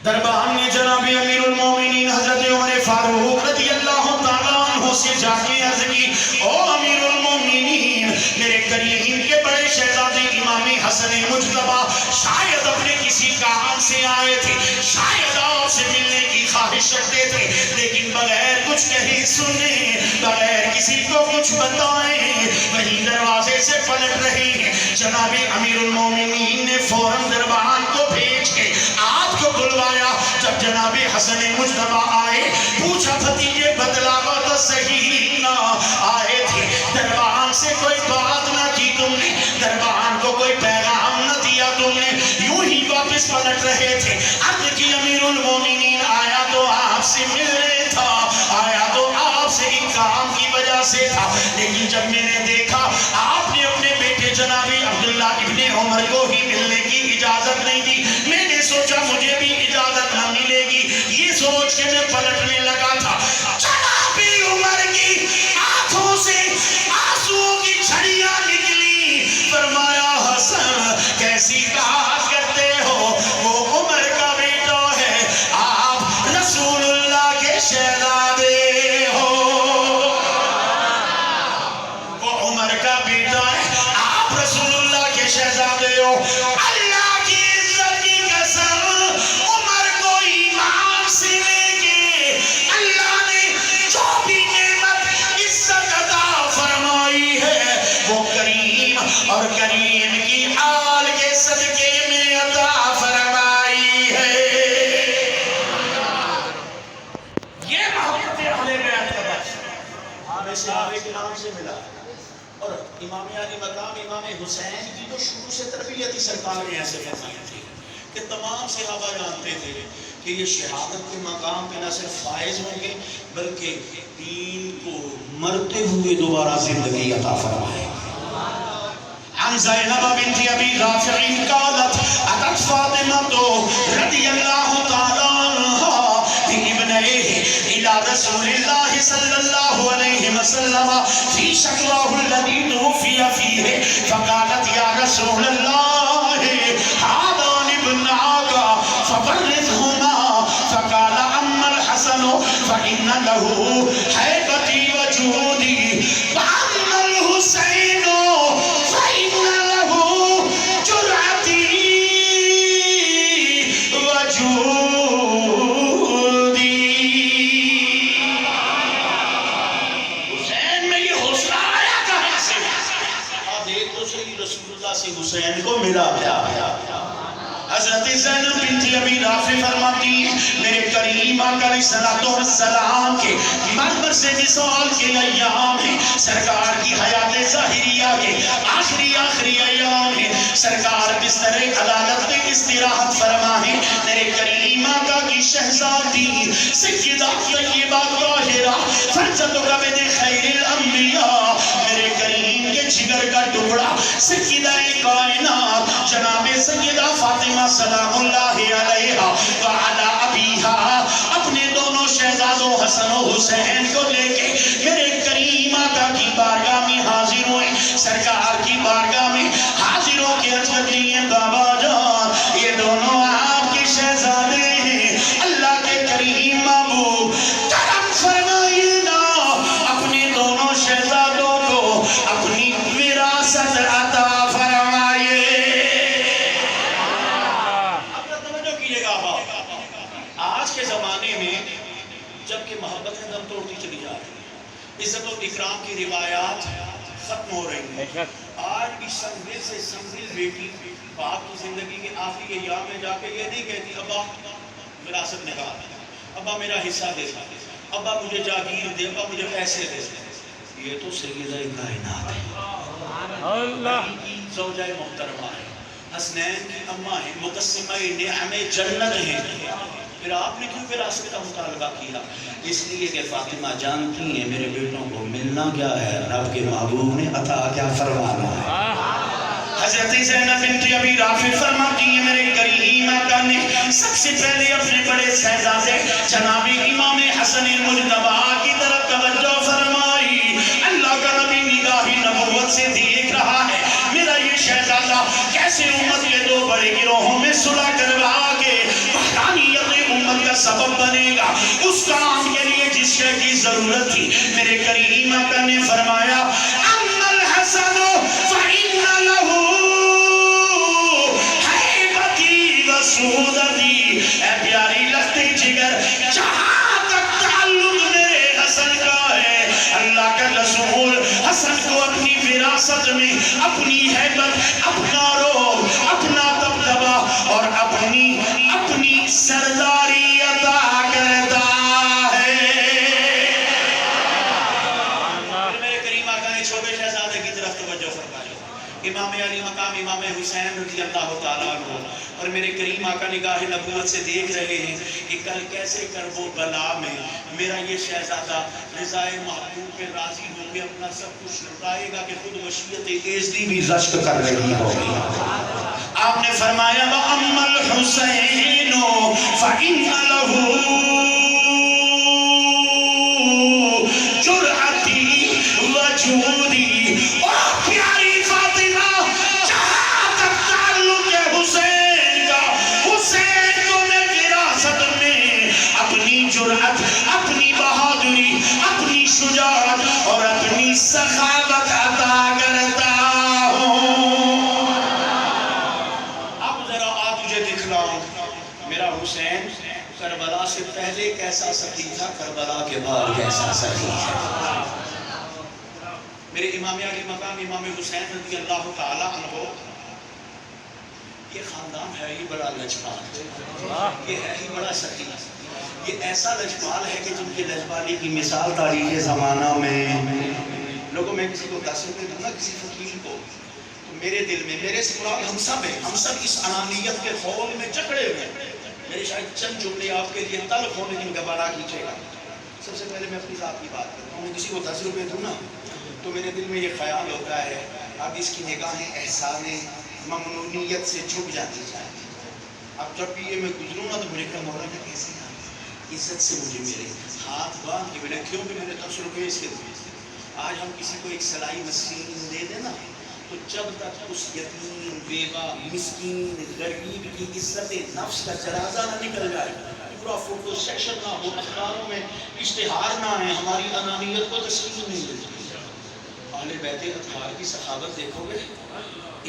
دربار میں جناب امیر المومنین حضرت عمر فاروق رضی اللہ تعالیٰ عنہ سے جا کے عرض کی، او امیر المومنین، میرے کریم کے بڑے شہزادے امام حسن مجتبیٰ شاید اپنے کسی کام سے آئے تھے، شاید آپ سے ملنے کی خواہش رکھتے تھے، لیکن بغیر کچھ کہیں سنے، بغیر کسی کو کچھ بتائیں وہیں دروازے سے پلٹ رہے ہیں۔ جناب امیر المومنین نے فوراً دربان کو بھیج کے آپ کو بلوایا۔ جب جناب حسن مجتبیٰ آئے، پوچھا بھتیجے بتلاوا تو صحیح نہ آئے تھے، دربان سے کوئی بات نہ کی تم نے، دربان کو کوئی پیغام نہ دیا تم نے، یوں ہی واپس پلٹ رہے تھے۔ عرض کی امیر المومنین آیا تو آپ سے ملنے تھا، آیا تو آپ سے ایک کام کی وجہ سے تھا، لیکن جب میں نے دیکھا آپ نے اپنے بیٹے جناب عبداللہ ابن عمر کو ہی ملنے کی اجازت نہیں دی، میں نے سوچا مجھے بھی اجازت نہ ملے گی، یہ سوچ کے میں پلٹنے لگا تھا۔ جناب عمر کی آنکھوں سے آنسوؤں کی جھڑیاں نکلی، فرمایا حسن کیسی بات کرتے ہو، وہ عمر کا بیٹا ہے، آپ رسول اللہ کے شہزادے ہو، وہ عمر کا بیٹا ہے، آپ رسول اللہ کے شہزادے ہو۔ اللہ کی عزت کی قسم، عمر کو ایمان سے لے کے اللہ نے جو بھی نعمت عزت عطا فرمائی ہے وہ کریم اور کریم کی آل کے صدقے میں عطا فرمائی ہے۔ یہ محبت اہل بیت کا درس ہمیں صحابہ کرام سے ملا، اور امام علی مقام امام حسین کی تو شروع سے تربیت ہی سرکار نے ایسے فرمائی تھی کہ تمام صحابہ جانتے تھے کہ یہ شہادت کے مقام پہ نہ صرف فائز ہوں گے بلکہ دین کو مرتے ہوئے دوبارہ زندگی عطا فرمائے۔ عن زینب بنت ابی رافع قالت اتت فاطمہ رضی اللہ تعالی عنہا بابنیہ الى رسول اللہ صلی اللہ علیہ وسلم فی شکواه الذی توفی فیہ فقالت یا رسول اللہ هذان ابناک فورثهما فقال اما الحسن فإن له هیبتی وجودی واما الحسین فإن له جرأتی وجودی۔ حسین میں یہ حوصلہ آیا کہاں سے؟ آپ ایک تو صحیح رسول اللہ سے حسین کو ملا کیا؟ حضرت زینب بنت ابی رافع فرماتی میرے کریم آقا علیہ السلام کے منبر سے وصال کے ایام ہیں، سرکار کی حیات ظاہریہ کے آخری ایام ہیں، سرکار بستر عدالت میں استراحت فرما ہے، میرے کریم آقا کی شہزادی سیدہ طیبہ طاہرہ فرزند قبد خیر الانبیاء، میرے کریم کے جگر کا ٹکڑا سیدہ کائنات جناب سیدہ فاطمہ سلام اللہ علیہا وعلی ابیہا اپنے دونوں شہزادوں حسن و حسین کو لے کے میرے کریم آقا کی بارگاہ میں حاضر ہوئے، سرکار کی بارگاہ میں حاضر ہو کے عرض کرتی ہیں بابا جان یہ دونوں آپ کے شہزادے ہیں، اللہ کے کریم محبوب کرم فرمائیے نا اپنے دونوں شہزادوں کو اپنی وراثت عطا فرمائیے۔ آج کے زمانے میں جبکہ محبتیں دم توڑتی چلی جا رہی، عزت و اکرام کی روایات ختم ہو رہی ہیں، آج بھی سنگل سے سنگل بیٹی باپ کی زندگی کے آخری ایام میں جا کے یہ نہیں کہتی ابا وراثت نکال، ابا میرا حصہ دے، ابا مجھے جاگیر دے، ابا مجھے پیسے دے۔ یہ تو سیدہ کائنات ہے، اللہ کی زوجہ محترمہ ہے، حسنین کی اماں ہیں، مقسمہ نعم جنت ہیں، پھر آپ نے کیوں وراثت کا مطالبہ کیا؟ اس لیے کہ فاطمہ جانتی ہیں میرے بیٹوں کو ملنا کیا ہے، رب کے محبوب نے عطا کیا فرمانا ہے۔ حضرت زینب بنت ابی رافع فرماتی ہیں میرے کریم آقا نے سب سے پہلے اپنے بڑے شہزادے جناب امام حسن مجتبیٰ کی طرف توجہ فرمائی۔ اللہ کا نبی نگاہ نبوت سے دیکھ رہا ہے میرا یہ شہزادہ کیسے امت کے دو بڑے گروہوں میں صلح کروا سعودی، اے پیاری لخت جگر، جہاں تک تعلق میرے حسن کا ہے، اللہ کا رسول حسن کو اپنی وراثت میں اپنی ہیبت، اپنا روب، اپنا دبدبہ اور اپنی سرداری عطا کرتا ہے۔ میرے کریم آقا نے چھوٹے شہزادے کی طرف توجہ فرمائی، امام علی مقام امام حسین رضی اللہ تعالیٰ عنہ، اور میرے کریم آقا نگاہ نبوت سے دیکھ رہے ہیں کہ کل کیسے کرب و بلا میں میرا یہ شہزادہ رضائے محبوب پہ راضی ہو کے اپنا سب کچھ لٹائے گا کہ خود وشیت ایزدی بھی رشک کر رہی ہوگی۔ آپ نے فرمایا وَأَمَّا الْحُسَيْنُ فَإِنَّ لَهُ جُرْعَتِي وَجُودِي، اور پیاری فاطمہ جہاں تک تعلق ہے حسین کا، حسین کو میں وراثت میں اپنی جرأت، اپنی بہادری، اپنی شجاعت اور اپنی سخاوت عطا کرتا ہوں۔ اب ذرا آپ مجھے دکھلاؤ میرا حسین کربلا سے پہلے کیسا سخی تھا، کربلا کے بعد کیسا سخی ہے۔ میرے امام علی مقام امام حسین رضی اللہ تعالیٰ عنہ، یہ خاندان ہے ہی بڑا لجپال، یہ ہے ہی بڑا سخی، یہ ایسا لجپال ہے کہ جن کی لجپالی کی مثال تاریخ زمانہ میں لوگوں میں کسی کو 10 روپے دوں نا کسی فقیر کو، تو میرے دل میں، میرے سے مراد ہم سب ہیں، ہم سب اس انانیت کے خول میں جکڑے ہوئے ہیں۔ میرے شاید چند جملے آپ کے لیے تلخ ہوں لیکن گوارا کیجیے گا۔ سب سے پہلے میں اپنی ذات کی بات کرتا ہوں، میں کسی کو 10 روپے دوں نا تو میرے دل میں یہ خیال ہوتا ہے اب اس کی نگاہیں احسان ممنونیت سے جھک جاتی جائیں۔ اب جب بھی یہ میں گزروں نا تو میرے کا مولانا کیسے عزت سے مجھے میرے ہاتھ باندھ کے میرے کیوں کہ میرے 10 روپے اس کے دوں۔ آج ہم کسی کو ایک سلائی مشین دے دیں نا تو جب تک اس یتیم، بیوہ، مسکین، غریب کی عزت نفس کا جنازہ نہ نکل جائے، پورا فوٹو سیکشن نہ ہو، اخباروں میں اشتہار نہ ہے، ہماری انانیت کو تسلیم نہیں ملتی۔ اہل بیت اطہار کی سخاوت دیکھو گے،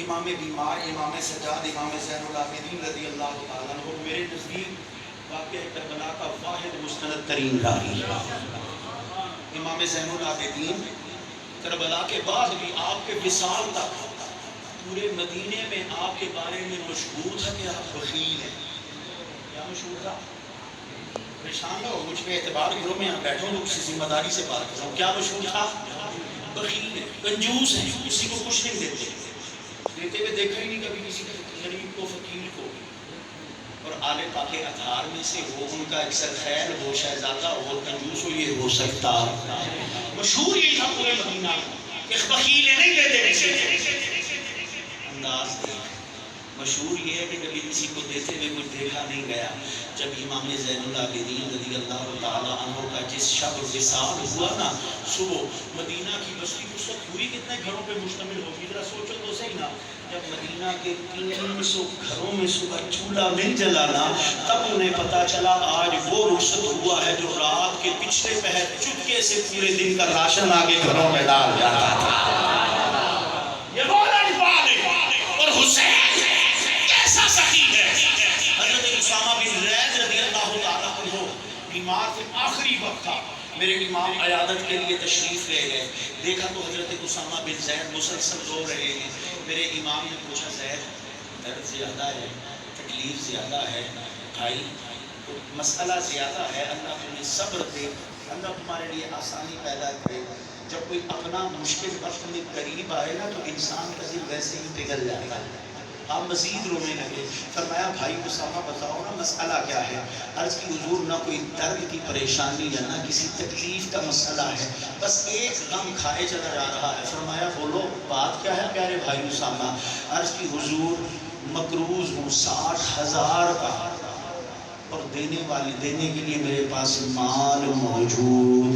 امام بیمار، امام سجاد، امام زین العابدین رضی اللہ تعالیٰ عنہ میرے نزدیک واقعہ کربلا کا واحد مستند ترین راوی۔ امام زین العابدین کربلا کے بعد بھی آپ کے وصال تک پورے مدینے میں آپ کے بارے میں مشہور تھا کہ آپ بخیل ہیں۔ کیا مشہور تھا؟ پریشان ہو مجھ پہ اعتبار کرو، میں یہاں بیٹھوں تو کسی ذمہ داری سے بات کر رہا ہوں۔ کیا مشہور تھا؟ بخیل ہیں، کنجوس ہیں، کسی کو کچھ نہیں دیتے، دیتے ہوئے دیکھا ہی نہیں کبھی کسی غریب کو، فقیر کو۔ اور آل پاک اطہار میں سے وہ ان کا ایک سرخیل ہو، شہزادہ ہو، کنجوس ہو، یہ ہو سکتا۔ مشہور یہ تھا پورے مدینہ کہ بخیل نہیں دیتے کسی انداز دیکھ۔ مشہور یہ ہے کہ کبھی کسی کو دیتے ہوئے کچھ دیکھا نہیں گیا۔ جب امام زین العابدین رضی اللہ تعالیٰ عنہ کا جس شب وصال ہوا نا، صبح مدینہ کی بستی اس وقت پوری کتنے گھروں پہ مشتمل ہوگی، ذرا سوچو تو صحیح نا، جب مدینہ کے 300 گھروں میں صبح چولہا نہیں جلانا، تب انہیں پتا چلا آج وہ رخصت ہوا ہے جو رات کے پچھلے پہر چپکے سے پورے دن کا راشن آگے گھروں میں ڈال جاتا تھا۔ یہ وہ لجپال ہے۔ اور حسین کیسا سخی ہے۔ حضرت اسامہ بن زید رضی اللہ تعالیٰ عنہ بیمار تھے، آخری وقت تھا، میرے امام عیادت کے لیے تشریف لے گئے، دیکھا تو حضرت اسامہ بن زید مسلسل رو رہے ہیں۔ میرے امام نے پوچھا زید درد زیادہ ہے، تکلیف زیادہ ہے بھائی، مسئلہ زیادہ ہے، اللہ تمہیں صبر دے، اللہ تمہارے لیے آسانی پیدا کرے۔ جب کوئی اپنا مشکل وقت میں قریب آئے نا تو انسان کا دل ویسے ہی پگھل جاتا ہے۔ آپ مزید رونے لگے، فرمایا بھائی اسامہ بتاؤ نا مسئلہ کیا ہے؟ عرض کی حضور نہ کوئی درد کی پریشانی یا نہ کسی تکلیف کا مسئلہ ہے، بس ایک غم کھائے چلا جا رہا ہے۔ فرمایا بولو بات کیا ہے پیارے بھائی اسامہ؟ عرض کی حضور مقروض ہوں 60,000 کا، اور دینے کے لیے میرے پاس مال موجود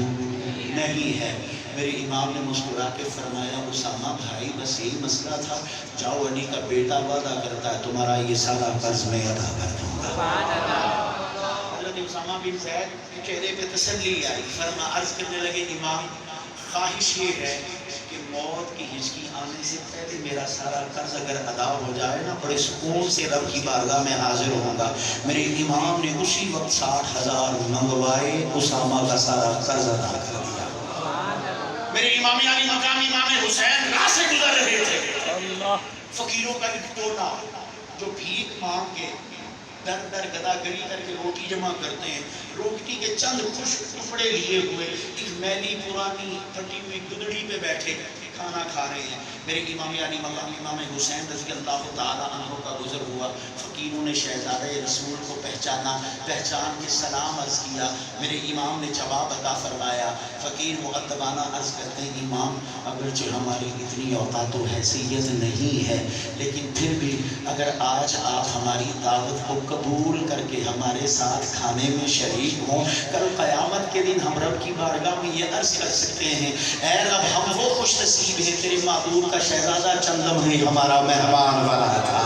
نہیں ہے۔ میرے امام نے مسکرا کے فرمایا اسامہ بھائی بس یہی مسئلہ تھا، جاؤ علی کا بیٹا وعدہ کرتا ہے تمہارا یہ سارا قرض میں ادا کر دوں گا۔ حضرت اسامہ بن زید کے چہرے پہ تسلی آئی، فرما عرض کرنے لگے امام خواہش یہ ہے کہ موت کی ہچکی آنے سے پہلے میرا سارا قرض اگر ادا ہو جائے نا، بڑے سکون سے رب کی بارگاہ میں حاضر ہوں گا۔ میرے امام نے اسی وقت 60,000 منگوائے، اسامہ کا سارا قرض ادا کر دیا۔ میرے امام علی مقام امام حسین راہ سے گزر رہے تھے، فقیروں کا ایک ٹولا جو بھیک مانگ کے در در گدا گری کر کے روٹی جمع کرتے ہیں، روٹی کے چند خشک ٹکڑے لیے ہوئے ایک میلی پرانی پھٹی ہوئی گدڑی پہ بیٹھے کھانا کھا رہے ہیں۔ میرے امام علی مقام امام حسین رضی اللہ تعالیٰ عنہ کا گزر ہوا، فقیروں نے شہزادہ رسول کو پہچانا، پہچان کے سلام عرض کیا۔ میرے امام نے جواب عطا فرمایا۔ فقیر مؤدبانہ عرض کرتے ہیں، امام اگرچہ ہماری اتنی اوقات و حیثیت نہیں ہے، لیکن پھر بھی اگر آج آپ ہماری دعوت کو قبول کر کے ہمارے ساتھ کھانے میں شریک ہوں، کل قیامت کے دن ہم رب کی بارگاہ میں یہ عرض کر سکتے ہیں، اے رب ہم وہ خوش نصیب ہیں، تیرے محبوب کا شہزادہ چند لمحے ہمارا مہمان بنا تھا۔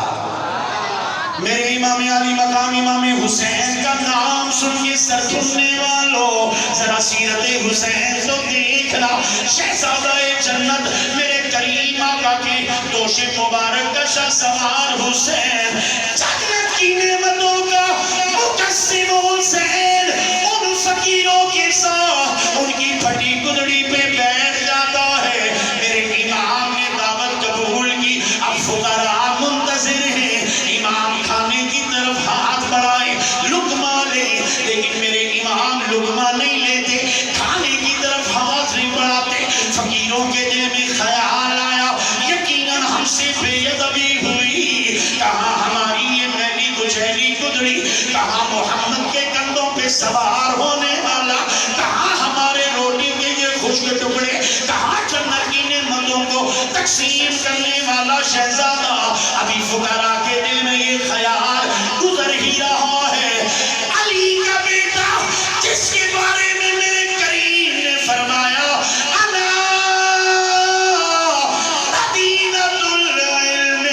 میرے امام علی مقام امام حسین کا نام سن کے سر سننے والوں، ذرا سیرت حسین تو دیکھنا، شہزادہ جنت میرے کریم آقا کی دوش مبارک کا شہسوار حسین، جنت کی نعمتوں کا مقسم حسین، ان فقیروں کے ساتھ ان کی پھٹی گدڑی پہ بیٹھ جاتا ہے۔ میرے امام نے دعوت قبول کی، اب فقراء منتظر ہیں، امام کھانے کی طرف ہاتھ بڑھائے، لقمہ لے، لیکن میرے امام لقمہ نہیں لیتے، کھانے کی طرف ہاتھ نہیں بڑھاتے۔ فقیروں کے دل میں خیال آیا، یقیناً ہم سے بے ادبی ہوئی، کہاں ہماری یہ میلی کچیلی گدڑی، کہاں محمد کے کندھوں پہ سوار ہونے والا، کہاں ہمارے روٹی کے یہ خشک ٹکڑے، کہاں جنت کی نعمتوں کو تقسیم کرنے والا شہزادہ۔ ابھی فقراء کے دل میں یہ خیال گزر ہی رہا ہے، علی کا بیٹا جس کے بارے میں میرے کریم نے فرمایا، انا مدینۃ العلم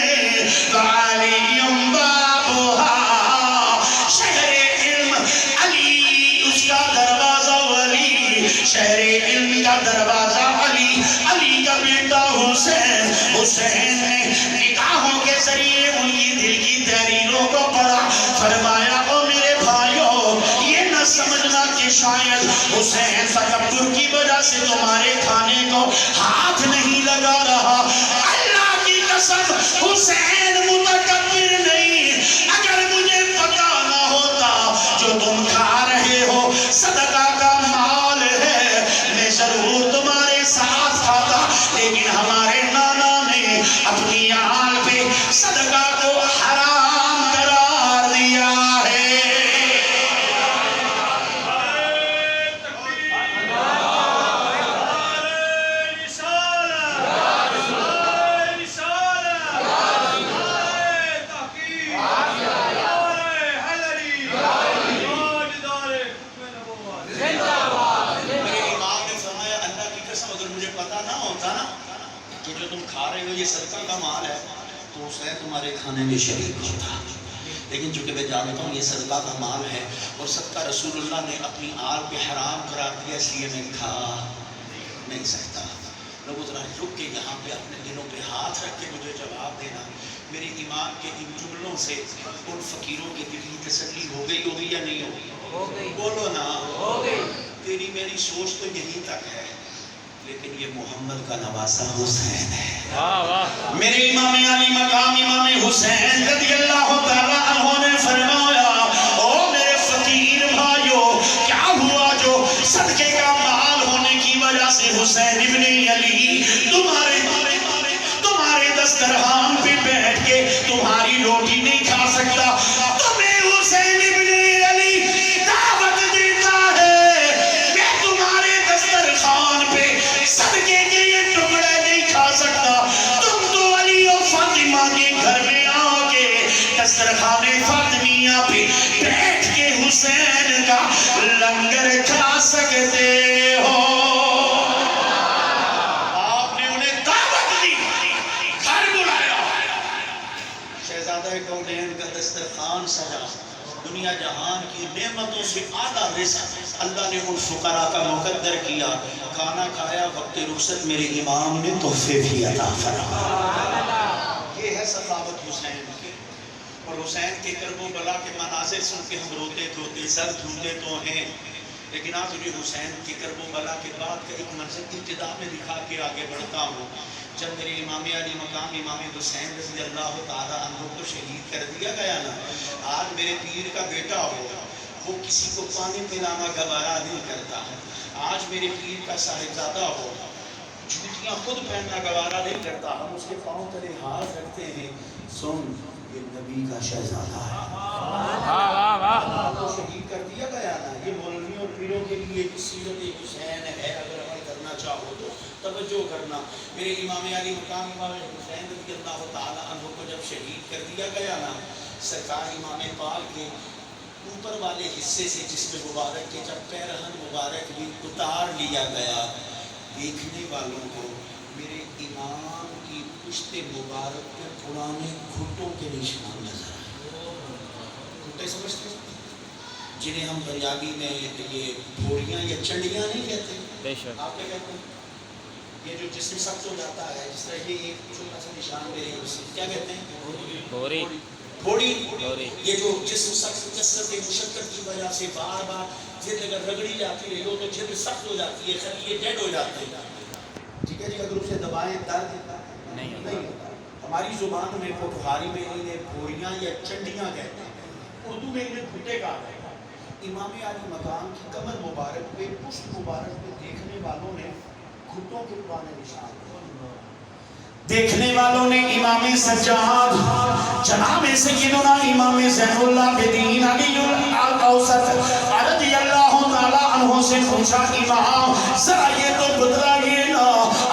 وعلی بابھا، شہر علم علی اس کا دروازہ، ولی شہر علم کا دروازہ علی، علی کا بیٹا حسین، حسین نے نکاحوں کے ذریعے ان کی دل کی تحریروں کو پڑھا، فرمایا او میرے بھائیوں، یہ نہ سمجھنا کہ شاید حسین تکبر کی وجہ سے تمہارے کھانے کو ہاتھ نہیں لگا رہا، اللہ کی قسم حسین متکبر نہیں، اگر مجھے پتا نہ ہوتا جو تم کھا رہے ہو صدقہ کا مال ہے، میں ضرور تمہارے ساتھ کھاتا، لیکن ہمارے نانا نے اپنی آل پہ صدقہ کو حرام قرار دیا ہے۔ کہ جو تم کھا رہے ہو یہ صدقہ کا مال ہے تو حسین تمہارے کھانے میں شریک ہوتا، لیکن چونکہ میں جانتا ہوں یہ صدقہ کا مال ہے اور صدقہ رسول اللہ نے اپنی آل پہ حرام قرار دیا، اس لیے میں کھا نہیں سکتا۔ لوگوں ذرا رک کے یہاں پہ اپنے دلوں پہ ہاتھ رکھ کے مجھے جواب دینا، میرے ایمان کے ان جملوں سے ان فقیروں کی دل کی تسلی ہو گئی ہوگی یا نہیں ہوگی؟ بولو نا، تیری میری سوچ تو یہیں تک ہے، لیکن یہ محمد کا نواسہ حسین ہے۔ میرے امام علی مقام امام حسین رضی اللہ تعالیٰ عنہ نے فرمایا، او میرے فقیر بھائیو، کیا ہوا جو صدقے کا مال ہونے کی وجہ سے حسین ابن علی تمہارے دسترخوان پہ بیٹھ کے تمہاری روٹی نہیں کھا سکتا، تمہیں حسین ابن علی دعوت دیتا ہے، میں تمہارے دسترخوان پہ صدقے کے یہ ٹکڑے نہیں کھا سکتا، تم تو علی و فاطمہ کے گھر میں آ کے دسترخوان فاطمیہ پہ بیٹھ کے حسین کا لنگر کھا سکتے ہو۔ آپ نے انہیں دعوت دی، گھر بلایا، شہزادہ کونین کا دسترخوان سجا، دنیا دنیا جہان کی نعمتوں سے آدھا رزق اللہ نے ان فقراء کا مقدر کیا. کھانا کھایا, وقت رخصت میرے امام نے تحفے بھی عطا فرمائے. یہ ہے سخاوت حسین کی. اور حسین کے کرب و بلا کے مناظر سن کے ہم روتے دھوتے سر دھوتے تو ہیں, لیکن آج مجھے حسین کے کرب و بلا کے بعد کا ایک منظر ابتدا میں دکھا کے آگے بڑھتا ہوں. جب میرے امام علی مقام امام حسین رضی اللہ تعالیٰ عنہ کو شہید کر دیا گیا نا, آج میرے پیر کا بیٹا ہو وہ کسی کو پانی پلانا گوارا نہیں کرتا ہے. آج میرے پیر کا صاحبزادہ ہو جوتیاں خود پہننا گوارا نہیں کرتا, ہم اس کے پاؤں تلے ہاتھ رکھتے ہیں. سن, یہ نبی کا شہزادہ ہے, کو شہید کر دیا گیا نا. یہ مولوی اور پیروں کے لیے سیرت حسین ہے, اگر عمل کرنا چاہو تو توجہ کرنا. میرے امام علی مقام امام حسین رضی اللہ تعالیٰ عنہ کو جب شہید کر دیا گیا نا, سرکار امام پاک کے اوپر والے حصے سے جسم مبارک کے جب پیرہن مبارک بھی اتار لیا گیا, دیکھنے والوں کو میرے امام کی پشت مبارک پہ پرانے گھٹوں کے نشان نظر آئے. گھٹے سمجھتے ہیں جنہیں ہم پنجابی میں یہ بھوڑیاں یا چنڈیاں نہیں کہتے, آپ کیا کہتے ہیں؟ یہ جو جسم سخت ہو جاتا ہے, جس طرح یہ ایک چھوٹا سا نشان میرے کیا کہتے ہیں؟ بھوڑی. یہ جو جسم سخت کثرت مشقت کی وجہ سے بار بار جلد اگر رگڑی جاتی ہے تو جلد سخت ہو جاتی ہے, خلیے ڈیڈ ہو جاتے ہیں. ٹھیک ہے جی, اگر اسے دبائیں درد نہیں ہوتا. ہماری زبان میں پٹھاری میں انہیں بھوڑیاں یا چنڈیاں کہتے ہیں, اردو میں انہیں گھٹے کہا ہے. امام علی مقام کی کمر مبارک پہ پشت مبارک پہ دیکھنے والوں نے گھٹوں کے پرانے نشان, دیکھنے والوں نے امام سجاد جناب سیدنا امام زین العابدین علی الاوسط رضی اللہ تعالیٰ عنہ سے پوچھا, امام ذرا یہ تو بتلائیے نا,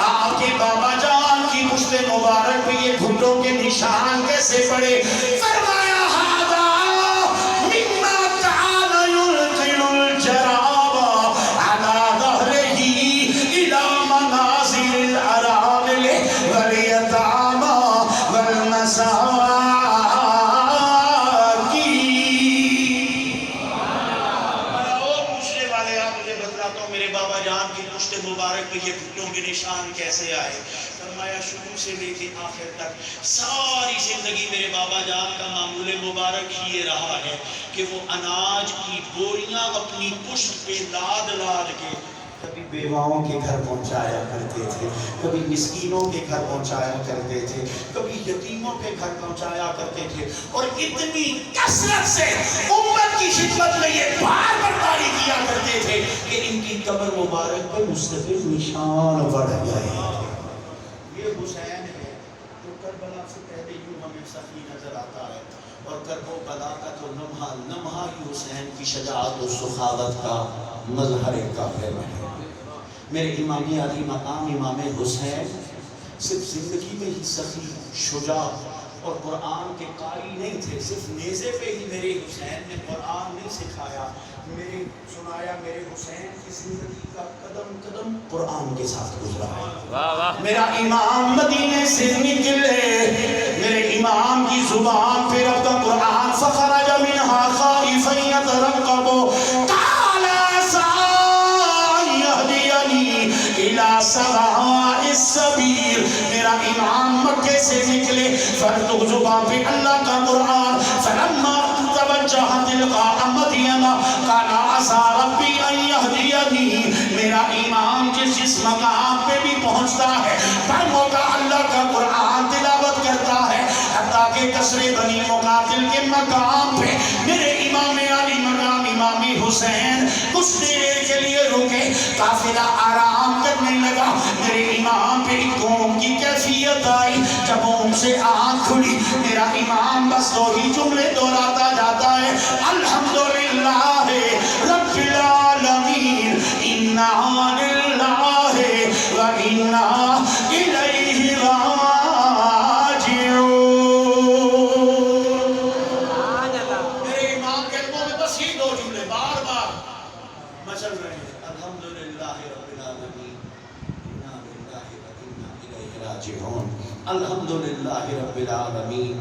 آپ کے بابا جان کی پشت مبارک پہ یہ گھٹوں کے نشان کیسے پڑے؟ فرمایا نشان کیسے آئے؟ فرمایا شروع سے لے کے آخر تک ساری زندگی میرے بابا جان کا معمول مبارک یہ رہا ہے کہ وہ اناج کی بوریاں اپنی پشت پہ لاد لاد کے کبھی بیواؤں کے گھر پہنچایا کرتے تھے, کبھی مسکینوں کے گھر پہنچایا کرتے تھے, کبھی یتیموں کے گھر پہنچایا کرتے تھے. اور اتنی کثرت سے امت کی خدمت میں یہ بار برداری کیا کرتے تھے کہ ان کی قبر مبارک پر مستقل نشان بڑھ گئے. یہ حسین ہے جو کربلا سے پہلے یوں ہمیں سخی نظر آتا ہے, اور کرب و بلا کا تو لمحہ لمحہ حسین کی شجاعت و سخاوت کا مظہر کافر ہے. میرے امام علی مقام امام حسین صرف زندگی میں ہی سخی, شجاع اور قرآن کے قاری نہیں تھے. صرف نیزے پہ ہی میرے حسین نے قرآن نہیں سکھایا, میرے سنایا میرے حسین کی زندگی کا قدم قدم قرآن کے ساتھ گزرا. میرا امام مدینے سے نکلے, میرے امام کی زبان پہ رب کا قرآن فخرج منہا خائفا یترقب الى سواء السبیل. میرا امام مکے سے نکلے, فرتق زبان پہ اللہ کا قرآن, فلما توجہ تلقاء مدینہ قال عسى ربی ان یہدینی. میرا امام جس مقام پہ بھی پہنچتا ہے پر موقع اللہ کا قرآن تلاوت کرتا ہے, حتیٰ کہ کسر بنی مقاتل کے مقام پہ میرے امام علی مقام امام حسین کچھ دیر کے لیے رکے, قافلہ آرام کرنے لگا. میرے امام پہ قوم کی کیفیت آئی, جب ان سے آنکھ کھلی میرا امام بس دو ہی جملے دہراتا جاتا ہے, الحمدللہ رب العالمین, انا للہ و انا الیہ راجعون. میرے امام کے قلبوں میں بس یہ دو جملے بار بار مچل رہے ہیں, الحمدللہ رب العالمین, انا للہ و انا الیہ راجعون. الحمدللہ رب العالمین،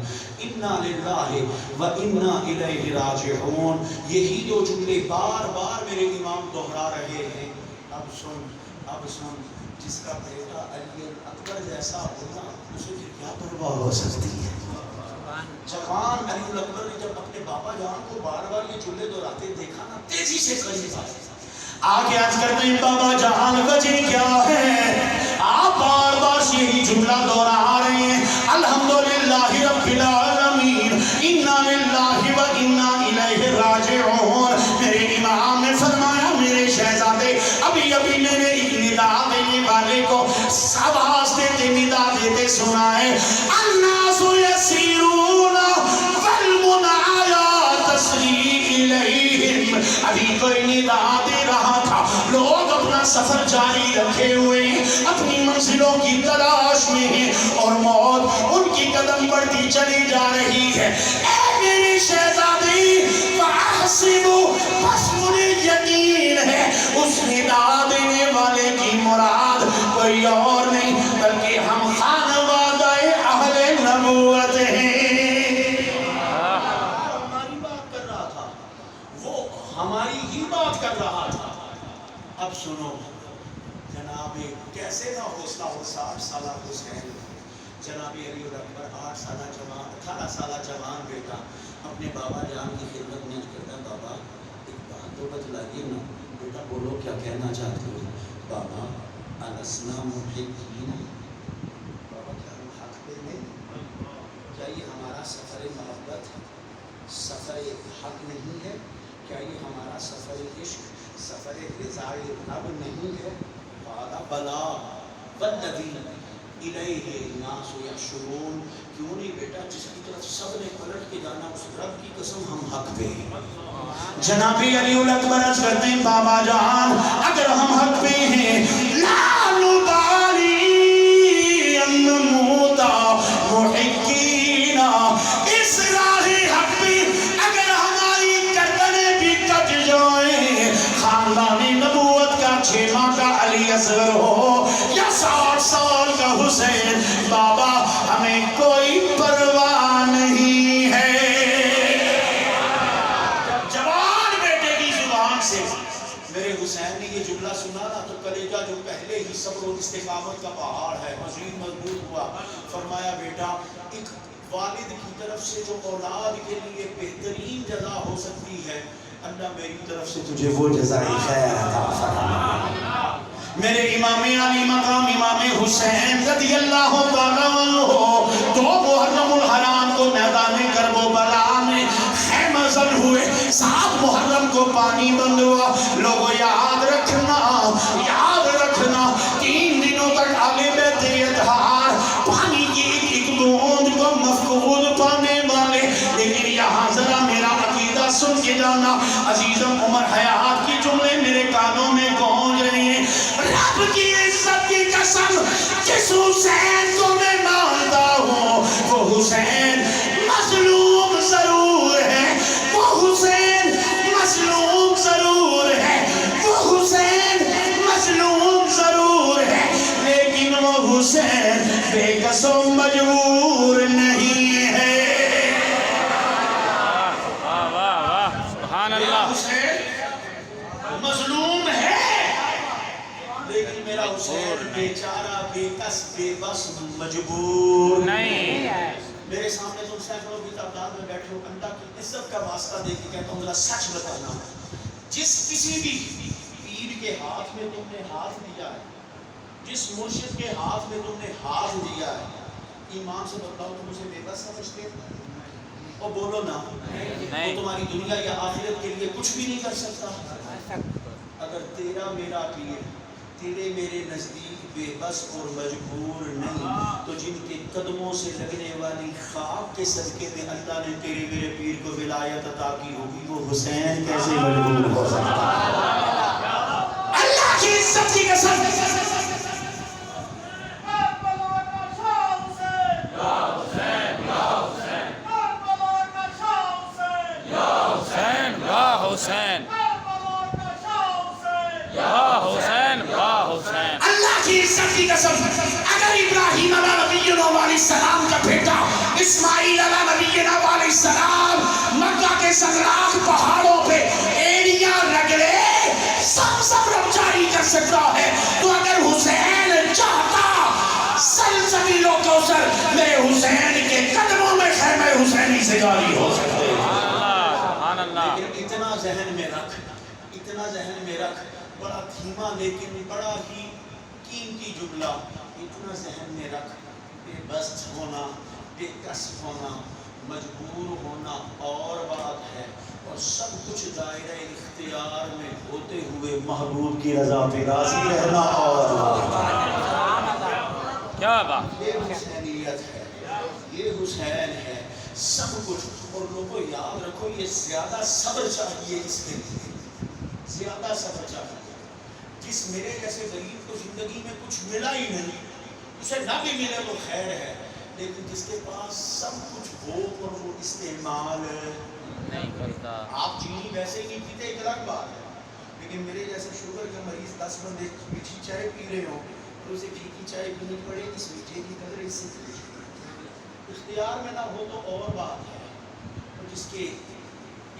انا للہ و انا الیہ راجعون، یہی دو جملے بار بار میرے امام دہرا رہے ہیں۔ اب سن، جس کا بیٹا علی اکبر جیسا ہونا اسے کیا پرواہ ہو سکتی ہے؟ جوان علی اکبر نے جب اپنے بابا جان کو بار بار یہ جملے دہراتے دیکھا نا، تیزی سے قریب آگے آج کرتے ہیں بابا جان وجہ کیا ہے؟ آپ بار بار یہی جملہ دہرا رہے ہیں، الحمدللہ رب العالمین، انا للہ و انا الیہ راجعون۔ میرے امام نے فرمایا میرے شہزادے ابھی میرے ایک ندا دینے والے کو آواز دیتے ندا دیتے سنا ہے، الناس یسیرون والمنعیا تسری الیہم۔ ابھی کوئی ندا دے رہا تھا، لوگ اپنا سفر جاری رکھے ہوئے ہیں، اپنی منزلوں کی تلاش میں ہیں، اور موت ان کی قدم بڑھتی چلی جا رہی ہے۔ اے میرے شہزادی فاحسبوا، بس مجھے یقین ہے اس ندا دینے والے کی مراد کوئی اور نہیں بلکہ ہم خانوادہ اہل نبوت ہیں۔ ہماری بات کر رہا تھا، وہ ہماری ہی بات کر رہا تھا۔ اب سنو جناب، کیسے نہ حوصلہ ہو 60 سالہ حسین، جناب علی اکبر 18 سالہ جوان بیٹا اپنے بابا جان کی خدمت میں کرتا، بابا ایک بات تو بتلائیے نا، بیٹا بولو کیا کہنا چاہتے ہو؟ بابا الاسنا محبین، بابا کیا ہم حق پہ نہیں؟ کیا یہ ہمارا سفر محبت، سفر حق نہیں ہے؟ کیا یہ ہمارا سفر عشق، سفر رضا رب نہیں ہے؟ قال بلا والذی الیہ الناس یحشرون۔ کیوں نہیں بیٹا، جس کی طرف سب نے پلٹ کے جانا اس رب کی قسم ہم حق پہ ہیں۔ جناب علی الاکبر عرض کرتے ہیں بابا جان اگر ہم حق پہ ہیں، لا نبالی ان نموت محقین، اس راہ حق پہ اگر ہماری گردنیں بھی کٹ جائیں، خاندان نبوت کا 6 ماہ کا علی اصغر ہو یا 60 سال کا حسین، بابا ہمیں کوئی پرواہ نہیں ہے۔ جب جوان بیٹے کی زبان سے میرے حسین نے یہ جملہ سنا نا تو کلیجہ جو پہلے ہی صبر و استقامت کا پہاڑ ہے مزید مضبوط ہوا۔ فرمایا بیٹا ایک والد کی طرف سے جو اولاد کے لیے بہترین جزا ہو سکتی ہے، اللہ میری طرف سے تجھے وہ جزائے خیر عطا فرمائے۔ میرے امام علی مقام امام حسین رضی اللہ تعالیٰ عنہ 2 محرم الحرام کو میدان کرب و بلا میں خیمہ زن ہوئے، 7 محرم کو پانی بند ہوا۔ لوگوں یاد رکھنا 3 دنوں تک اہل بیت اطہار پانی کی ایک بوند کو مفقود پانے والے، لیکن یہاں ذرا میرا عقیدہ سن کے جانا عزیزم، عمر حیات کی جملے میرے کانوں میں گونج رہی ہیں۔ رب کی عزت کی قسم، جس حسین کو میں مانتا ہوں وہ حسین مظلوم ضرور ہے، وہ حسین مظلوم ضرور ہے، وہ حسین مظلوم ضرور ہے، لیکن وہ حسین بے کس و مجبور نہیں ہے۔ حسین مظلوم ہے لیکن میرا حسین بیچارہ بے کس بے بس مجبور نہیں ہے۔ میرے سامنے تم سینکڑوں کی تعداد میں بیٹھے ہو، اللہ کی عزت کا واسطہ دے کے کہتا ہوں ذرا سچ بتانا، جس کسی بھی پیر کے ہاتھ میں تم نے ہاتھ دیا ہے، جس مرشد کے ہاتھ میں تم نے ہاتھ دیا ہے، ایمان سے بتاؤ تم اسے بے بس سمجھتے ہو؟ اور بولو نا، وہ تمہاری دنیا یا آخرت کے لیے کچھ بھی نہیں کر سکتا۔ اگر تیرا میرا پیر تیرے میرے نزدیک بے بس اور مجبور نہیں، تو جن کے قدموں سے لگنے والی خاک کے صدقے میں اللہ نے تیرے میرے پیر کو ولایت عطا کی ہوگی، وہ حسین کیسے مجبور ہو سکتا؟ اللہ کی عزت کی قسم، حسین یا حسین یا حسین، اللہ کی عزت کی قسم، اگر ابراہیم ابراہیم علیہ نبینا علیہ السلام کا بیٹا اسماعیل علیہ نبینا علیہ السلام مکہ کے سنگلاخ پہاڑوں پہ ایڑیاں رگڑے سب رب جاری کر سکتا ہے. تو اگر حسین چاہتا سلسبیل و کوثر میرے حسین کے قدموں میں خیمہ حسینی سے جاری ہو سکتے ہیں. لیکن اتنا ذہن میں رکھ بڑا دھیما لیکن بڑا ہی قیمتی جملہ، اتنا ذہن میں رکھ بے بس ہونا، بے کس ہونا، مجبور ہونا اور بات ہے، اور سب کچھ دائرہ اختیار میں ہوتے ہوئے محبوب کی رضا پہ راضی رہنا اور کیا بات. یہ حسینیت ہے، یہ حسین ہے سب کچھ. اور لوگوں یاد رکھو یہ زیادہ صبر چاہیے، اس کے لیے زیادہ صبر چاہیے. جس میرے جیسے غریب کو زندگی میں کچھ ملا ہی نہیں، اسے نہ بھی ملے تو خیر ہے، لیکن جس کے پاس سب کچھ ہو اور وہ استعمال نہیں کرتا. آپ چینی ویسے ہی نہیں پیتے ایک الگ بات ہے، لیکن میرے جیسے شوگر کے مریض 10 بندے میٹھی چائے پی رہے ہوں تو اسے پھیکی چائے پینی پڑے، اس میٹھے کی قدر اس سے اختیار میں نہ ہو تو اور بات ہے. جس کے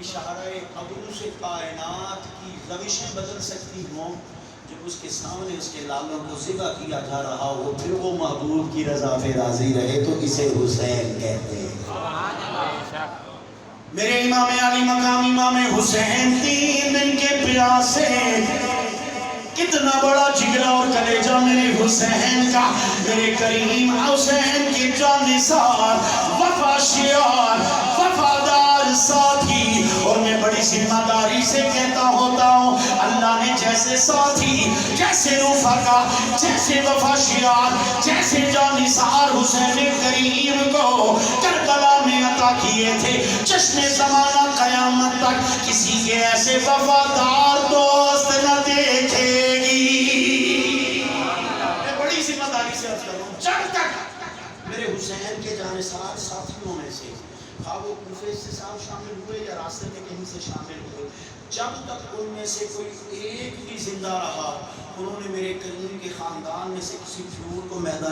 اشارہ ابرو سے کائنات کی روشیں بدل سکتی ہوں، جب اس کے سامنے اس کے لالوں کو ذبح کیا جا رہا ہو پھر وہ محبوب کی رضا پہ راضی رہے تو اسے حسین کہتے ہیں. میرے امام علی مقام امام حسین 3 دن کے پیاسے، کتنا بڑا جگرا اور کلیجہ میرے حسین کا. میرے کریم حسین کی جانثار، وفا شیار، وفادار ساتھی. اور میں بڑی ذمہ داری سے کہتا ہوتا ہوں، اللہ نے جیسے ساتھی، جیسے رفقا، جیسے وفا شیار، جیسے جانثار حسین کریم کو کربلا میں عطا کیے تھے، چشم زمانہ قیامت تک کسی کے ایسے وفادار دوست نہ دیکھے گی. میں بڑی ذمہ داری سے عرض کر رہا ہوں، جب تک میرے حسین کے جانثار ساتھیوں میں سے خواہ وہ کوفے سے ساتھ شامل ہوئے یا راستے میں کہیں سے شامل ہوئے، جب تک ان میں سے کوئی ایک بھی زندہ رہا، انہوں نے میرے کریم کے خاندان میں سے کسی پھول کو میدان